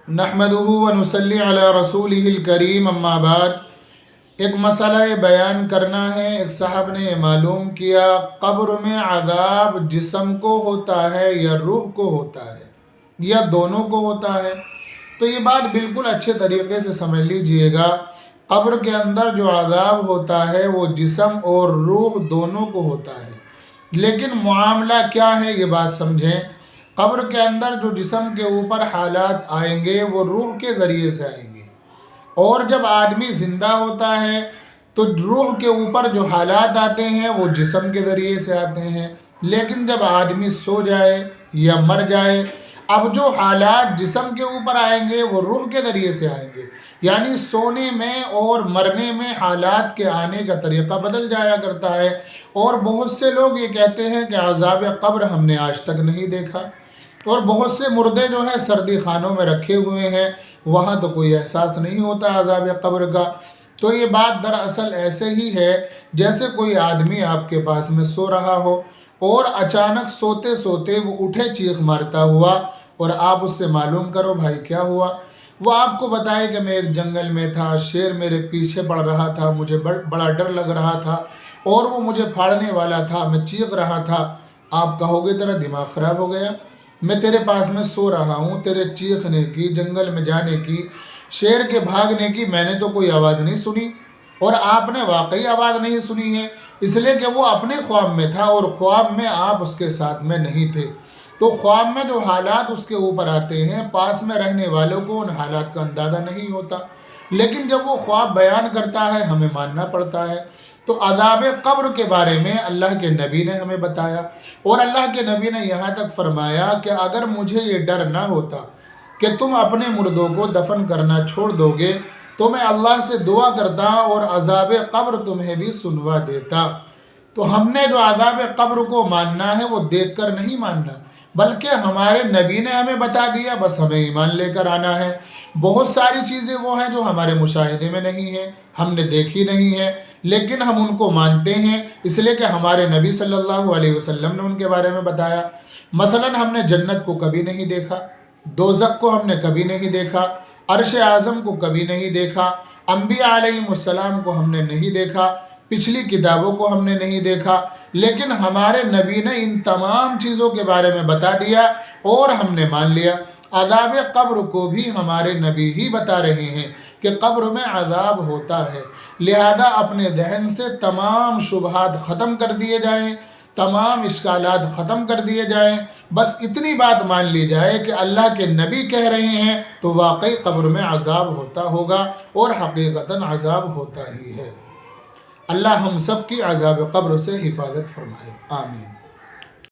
नहमदुहु व नुसल्ली अला रसूलिहिल करीम अम्मा बाद। एक मसला बयान करना है। एक साहब ने मालूम किया, कब्र में अज़ाब जिस्म को होता है या रूह को होता है या दोनों को होता है? तो ये बात बिल्कुल अच्छे तरीके से समझ लीजिएगा। कब्र के अंदर जो अज़ाब होता है वो जिस्म और रूह दोनों को होता है, लेकिन मामला क्या है ये बात समझें। कब्र के अंदर जो जिस्म के ऊपर हालात आएंगे वो रूह के ज़रिए से आएंगे, और जब आदमी ज़िंदा होता है तो रूह के ऊपर जो हालात आते हैं वो जिस्म के ज़रिए से आते हैं। लेकिन जब आदमी सो जाए या मर जाए, अब जो हालात जिस्म के ऊपर आएंगे वो रूह के ज़रिए से आएंगे। यानी सोने में और मरने में हालात के आने का तरीक़ा बदल जाया करता है। और बहुत से लोग ये कहते हैं कि अज़ाब क़ब्र हमने आज तक नहीं देखा, और बहुत से मुर्दे जो हैं सर्दी खानों में रखे हुए हैं, वहाँ तो कोई एहसास नहीं होता अज़ाब क़ब्र का। तो ये बात दरअसल ऐसे ही है जैसे कोई आदमी आपके पास में सो रहा हो और अचानक सोते सोते वो उठे चीख मारता हुआ, और आप उससे मालूम करो भाई क्या हुआ। वो आपको बताए कि मैं एक जंगल में था, शेर मेरे पीछे बढ़ रहा था, मुझे बड़ा डर लग रहा था और वो मुझे फाड़ने वाला था, मैं चीख रहा था। आप कहोगे तेरा दिमाग ख़राब हो गया, मैं तेरे पास में सो रहा हूँ, तेरे चीखने की, जंगल में जाने की, शेर के भागने की मैंने तो कोई आवाज़ नहीं सुनी। और आपने वाकई आवाज़ नहीं सुनी है, इसलिए कि वो अपने ख्वाब में था और ख्वाब में आप उसके साथ में नहीं थे। तो ख्वाब में जो हालात उसके ऊपर आते हैं, पास में रहने वालों को उन हालात का अंदाज़ा नहीं होता, लेकिन जब वो ख्वाब बयान करता है हमें मानना पड़ता है। तो अज़ाब क़ब्र के बारे में अल्लाह के नबी ने हमें बताया, और अल्लाह के नबी ने यहाँ तक फरमाया कि अगर मुझे ये डर ना होता कि तुम अपने मुर्दों को दफन करना छोड़ दोगे तो मैं अल्लाह से दुआ करता और अज़ाब क़ब्र तुम्हें भी सुनवा देता। तो हमने जो अज़ाब क़ब्र को मानना है वो देख कर नहीं मानना, बल्कि हमारे नबी ने हमें बता दिया, बस हमें ईमान लेकर आना है। बहुत सारी चीज़ें वो हैं जो हमारे मुशाहिदे में नहीं है, हमने देखी नहीं है, लेकिन हम उनको मानते हैं इसलिए कि हमारे नबी सल्लल्लाहु अलैहि वसल्लम ने उनके बारे में बताया। मसलन हमने जन्नत को कभी नहीं देखा, दोज़ख को हमने कभी नहीं देखा, अर्श आज़म को कभी नहीं देखा, अम्बिया अलैहिमुस्सलाम को हमने नहीं देखा, पिछली किताबों को हमने नहीं देखा, लेकिन हमारे नबी ने इन तमाम चीज़ों के बारे में बता दिया और हमने मान लिया। अज़ाब क़ब्र को भी हमारे नबी ही बता रहे हैं कि क़ब्र में अज़ाब होता है, लिहाजा अपने जहन से तमाम शुबहात ख़त्म कर दिए जाएं, तमाम इश्कालात ख़त्म कर दिए जाएं। बस इतनी बात मान ली जाए कि अल्लाह के नबी कह रहे हैं तो वाकई क़ब्र में अज़ाब होता होगा, और हकीकतन अज़ाब होता ही है। अल्लाह हम सब की अज़ाब क़ब्र से हिफाजत फरमाए, आमीन।